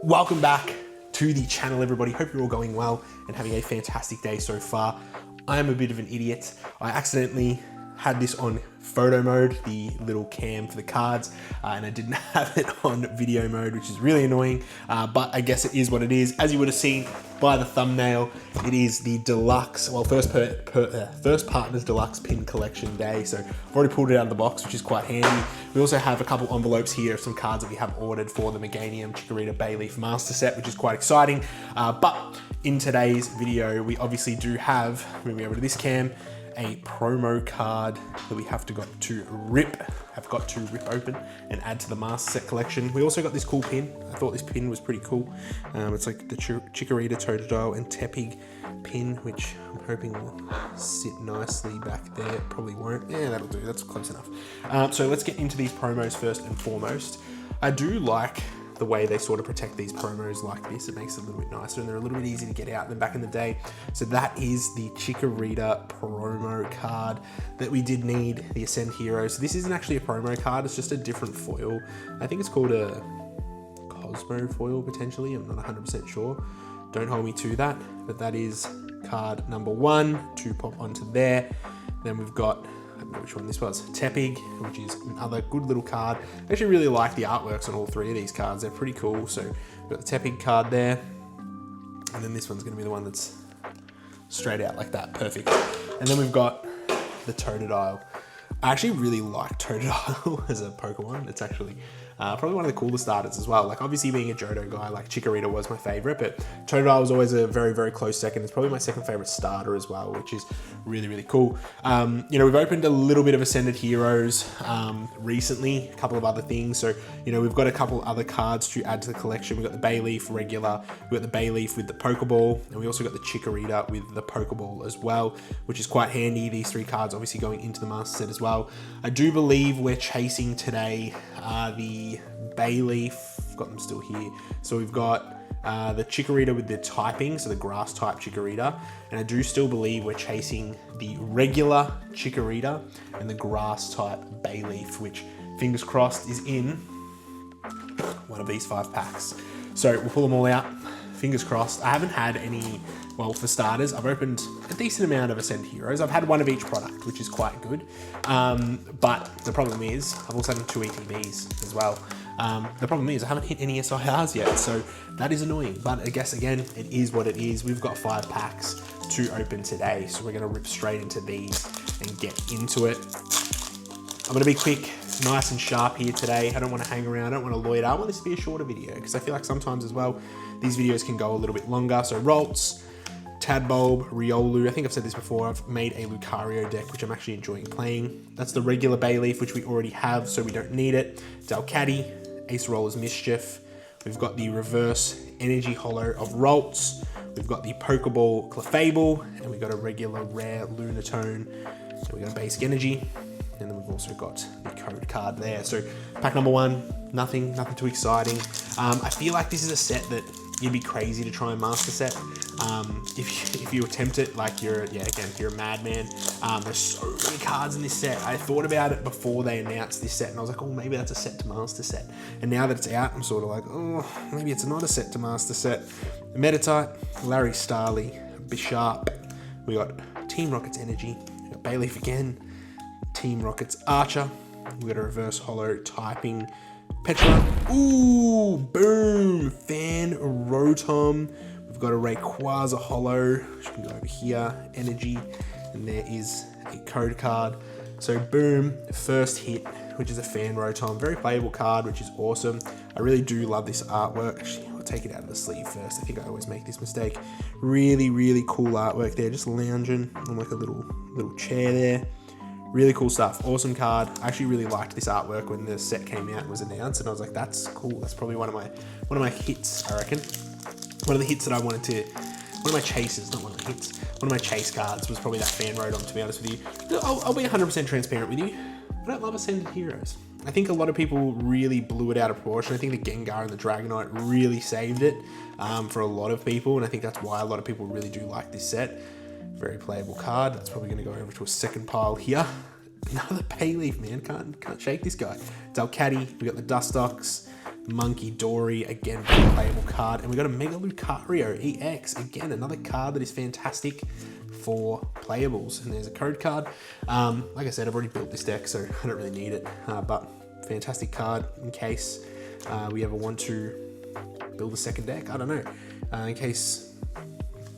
Welcome back to the channel, everybody. Hope you're all going well and having a fantastic day so far. I am a bit of an idiot. I accidentally had this on photo mode, the little cam for the cards, and I didn't have it on video mode, which is really annoying, but I guess it is what it is. As you would have seen by the thumbnail, it is the deluxe, well, first partners deluxe pin collection day. So I've already pulled it out of the box, which is quite handy. We also have a couple envelopes here of some cards that we have ordered for the Meganium Chikorita Bayleef master set, which is quite exciting. But in today's video, we obviously do have, moving over to this cam, a promo card that we have got to rip open and add to the master set collection. We also got this cool pin. I thought this pin was pretty cool. It's like the Chikorita Totodile and Tepig pin, which I'm hoping will sit nicely back there. Probably won't. Yeah, that'll do. That's close enough. So let's get into these promos first and foremost. I do like the way they sort of protect these promos like this. It makes it a little bit nicer and they're a little bit easier to get out than back in the day. So that is the Chikorita promo card that we did need, the Ascend Hero. So this isn't actually a promo card, it's just a different foil. I think it's called a Cosmo foil potentially, I'm not 100% sure. Don't hold me to that, but that is card number one to pop onto there. Then we've got, I don't know which one this was, Tepig, which is another good little card. I actually really like the artworks on all three of these cards. They're pretty cool. So we've got the Tepig card there. And then this one's going to be the one that's straight out like that. Perfect. And then we've got the Totodile. I actually really like Totodile as a Pokemon. It's actually probably one of the coolest starters as well. Like obviously being a Johto guy, like Chikorita was my favorite, but Totodile was always a very, very close second. It's probably my second favorite starter as well, which is really, really cool. You know, we've opened a little bit of Ascended Heroes recently, a couple of other things. So, you know, we've got a couple other cards to add to the collection. We've got the Bayleef regular, we've got the Bayleef with the Pokeball, and we also got the Chikorita with the Pokeball as well, which is quite handy. These three cards obviously going into the master set as well. I do believe we're chasing today the Bayleef. I've got them still here. So we've got the Chikorita with the typing, so the grass type Chikorita, and I do still believe we're chasing the regular Chikorita and the grass type Bayleef, which fingers crossed is in one of these 5 packs. So we'll pull them all out, fingers crossed. I haven't had any, well, for starters, I've opened a decent amount of Ascend Heroes. I've had one of each product, which is quite good. But the problem is, I've also done 2 ETBs as well. The problem is I haven't hit any SIRs yet, so that is annoying. But I guess, again, it is what it is. We've got 5 packs to open today, so we're going to rip straight into these and get into it. I'm going to be quick, nice and sharp here today. I don't want to hang around. I don't want to loiter. I want this to be a shorter video because I feel like sometimes as well, these videos can go a little bit longer. So Ralts, Tadbulb, Riolu. I think I've said this before. I've made a Lucario deck, which I'm actually enjoying playing. That's the regular Bayleef, which we already have, so we don't need it. Delcatty, Ace Roller's Mischief. We've got the reverse energy holo of Ralts. We've got the Pokeball Clefable, and we've got a regular rare Lunatone. And we've got a basic energy. And then we've also got the code card there. So pack number 1, nothing too exciting. I feel like this is a set that you'd be crazy to try and master set. If you attempt it, like you're a madman. There's so many cards in this set. I thought about it before they announced this set and I was like, oh, maybe that's a set to master set. And now that it's out, I'm sort of like, oh, maybe it's not a set to master set. Meditite, Larry Starly, Bisharp. We got Team Rocket's Energy. We got Bayleef again. Team Rocket's Archer. We got a reverse holo typing Petra. Ooh, boom! Fan Rotom. We've got a Rayquaza holo, which can go over here. Energy, and there is a code card. So boom, first hit, which is a Fan Rotom. Very playable card, which is awesome. I really do love this artwork. Actually, I'll take it out of the sleeve first. I think I always make this mistake. Really, really cool artwork there, just lounging on like a little chair there. Really cool stuff. Awesome card. I actually really liked this artwork when the set came out and was announced, and I was like, that's cool. That's probably one of my hits, I reckon. One of the hits that I wanted to, one of my chases, not one of my hits, one of my chase cards was probably that Fan Rotom, to be honest with you. I'll be 100% transparent with you. I don't love Ascended Heroes. I think a lot of people really blew it out of proportion. I think the Gengar and the Dragonite really saved it for a lot of people, and I think that's why a lot of people really do like this set. Very playable card. That's probably going to go over to a second pile here. Another Bayleef, man. Can't shake this guy. Delcatty. We got the Dustox. Monkey Dory, again, very playable card. And we got a Mega Lucario EX, again, another card that is fantastic for playables. And there's a code card. Like I said, I've already built this deck, so I don't really need it, but fantastic card in case we ever want to build a second deck. I don't know, in case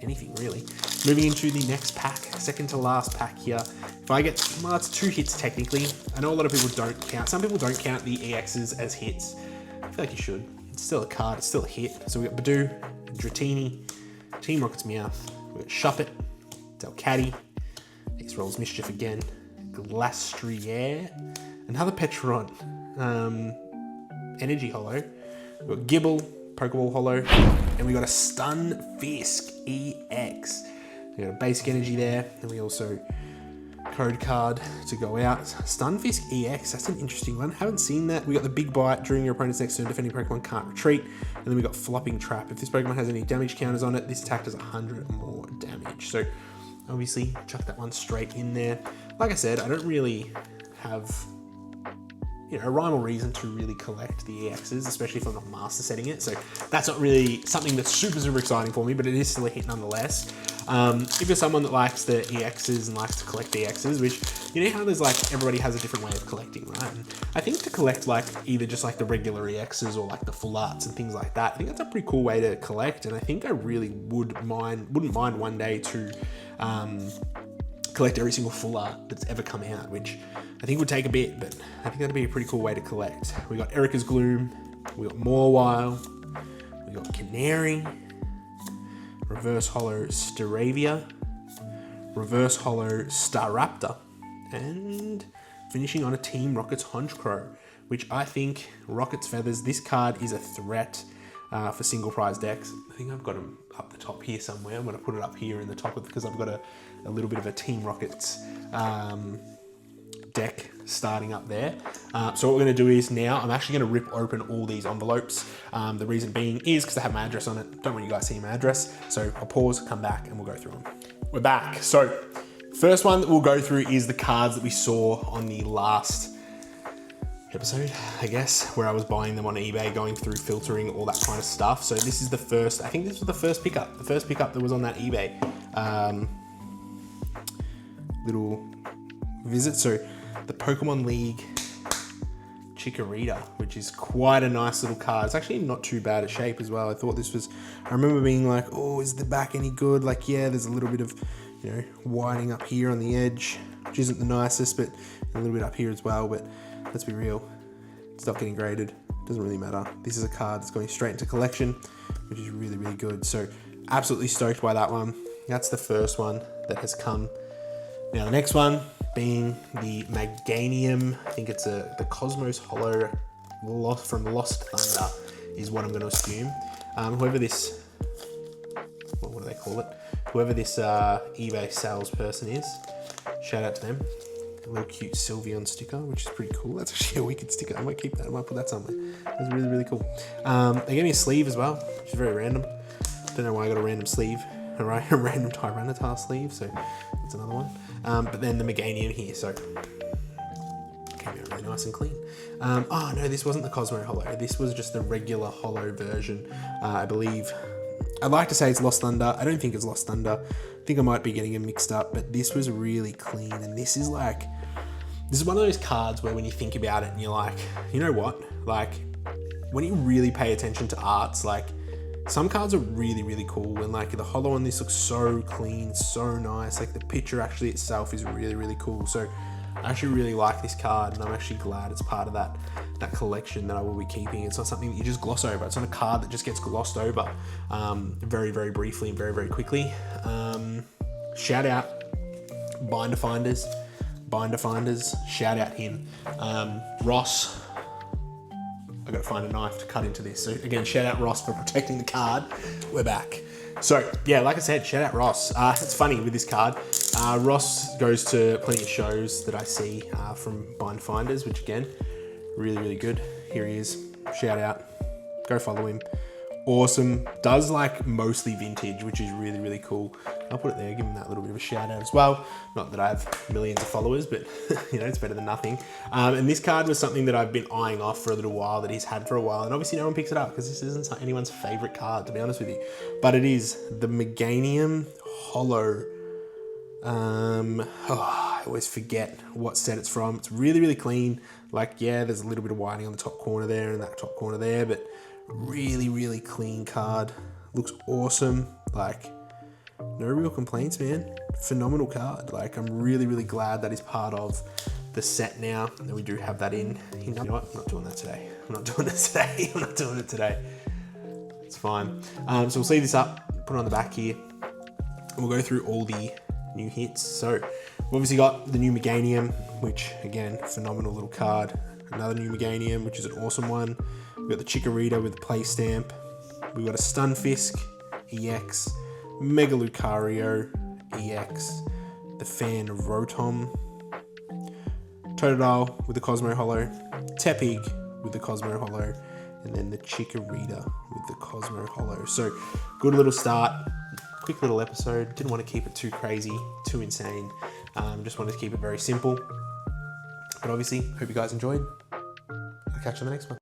anything really. Moving into the next pack, second to last pack here. If I get, well, it's 2 hits technically. I know a lot of people don't count. Some people don't count the EXs as hits. I feel like you should. It's still a card, it's still a hit. So we got Badoo, Dratini, Team Rocket's Meowth, we got Shuppet, Delcatty, Ace Rolls Mischief again, Glastrier, another Petron, Energy Holo, we got Gibble, Pokeball Holo, and we got a Stunfisk EX. We got a basic energy there, and we also code card to go out. Stunfisk EX, that's an interesting one. Haven't seen that. We got the Big Bite during your opponent's next turn. Defending Pokemon can't retreat. And then we got Flopping Trap. If this Pokemon has any damage counters on it, this attack does 100 or more damage. So obviously chuck that one straight in there. Like I said, I don't really have, you know, a rhyme or reason to really collect the EXs, especially if I'm not master setting it. So that's not really something that's super exciting for me, but it is still a hit nonetheless. If you're someone that likes the EXs and likes to collect EXs, which, you know how there's like, everybody has a different way of collecting, right? And I think to collect like either just like the regular EXs or like the full arts and things like that, I think that's a pretty cool way to collect. And I think I really wouldn't mind one day to collect every single full art that's ever come out, which I think would take a bit, but I think that'd be a pretty cool way to collect. We got Erica's Gloom, we got Mawile, we got Canary, Reverse Holo Staravia, Reverse Holo Staraptor, and finishing on a Team Rocket's Honchkrow, which I think Rocket's Feathers, this card is a threat for single prize decks. I think I've got them up the top here somewhere. I'm going to put it up here in the top because I've got a little bit of a Team Rockets deck starting up there. So what we're going to do is now I'm actually going to rip open all these envelopes. The reason being is because I have my address on it. Don't want you guys seeing my address. So I'll pause, come back, and we'll go through them. We're back. So first one that we'll go through is the cards that we saw on the last episode, I guess, where I was buying them on eBay, going through filtering, all that kind of stuff. So this is the first, I think this was the first pickup that was on that eBay little visit. So the Pokemon League Chikorita, which is quite a nice little card. It's actually not too bad at shape as well. I thought this was, I remember being like, oh, is the back any good? Like, yeah, there's a little bit of, you know, whiting up here on the edge, which isn't the nicest, but a little bit up here as well. But let's be real, it's not getting graded. Doesn't really matter. This is a card that's going straight into collection, which is really good. So absolutely stoked by that one. That's the first one that has come. Now the next one being the Meganium. I think it's the Cosmos Holo from Lost Thunder is what I'm going to assume. Whoever this, what do they call it? Whoever this eBay salesperson is, shout out to them. A little cute Sylveon sticker, which is pretty cool. That's actually a wicked sticker. I might keep that. I might put that somewhere. That's really cool. They gave me a sleeve as well, which is very random. Don't know why I got a random sleeve, a random Tyranitar sleeve. So that's another one. But then the Meganium here, so came out really nice and clean. Oh no, this wasn't the Cosmo Holo. This was just the regular Holo version, I believe. I'd like to say it's Lost Thunder. I don't think it's Lost Thunder. I think I might be getting them mixed up, but this was really clean. And this is one of those cards where when you think about it and you're like, you know what? Like, when you really pay attention to arts, like, some cards are really cool, and like the holo on this looks so clean, so nice. Like the picture actually itself is really cool. So I actually really like this card, and I'm actually glad it's part of that collection that I will be keeping. It's not something that you just gloss over. It's not a card that just gets glossed over very briefly and very quickly. Shout out Binder Finders, shout out him. Ross, I gotta find a knife to cut into this. So again, shout out Ross for protecting the card. We're back. So yeah, like I said, shout out Ross. It's funny with this card. Ross goes to plenty of shows that I see from Bind Finders, which again, really good. Here he is. Shout out. Go follow him. awesome. Does like mostly vintage, which is really, really cool. I'll put it there, give him that little bit of a shout out as well. Not that I have millions of followers, but you know, it's better than nothing. And this card was something that I've been eyeing off for a little while, that he's had for a while. And obviously no one picks it up because this isn't anyone's favorite card, to be honest with you. But it is the Meganium holo. I always forget what set it's from. It's really, really clean. Like, yeah, there's a little bit of whiting on the top corner there and that top corner there, but really, really clean card. Looks awesome. Like, no real complaints, man. Phenomenal card. Like, I'm really, really glad that he's part of the set now, that we do have that in. You know what? I'm not doing that today. I'm not doing it today. I'm not doing it today. It's fine. So we'll see this up, put it on the back here, and we'll go through all the new hits. So we've obviously got the new Meganium, which again, phenomenal little card. Another new Meganium, which is an awesome one. We've got the Chikorita with the play stamp. We've got a Stunfisk EX, Mega Lucario EX, the Fan Rotom, Totodile with the Cosmo Holo, Tepig with the Cosmo Holo, and then the Chikorita with the Cosmo Holo. So good little start. Quick little episode. Didn't want to keep it too crazy, too insane. Just wanted to keep it very simple. But obviously, hope you guys enjoyed. I'll catch you on the next one.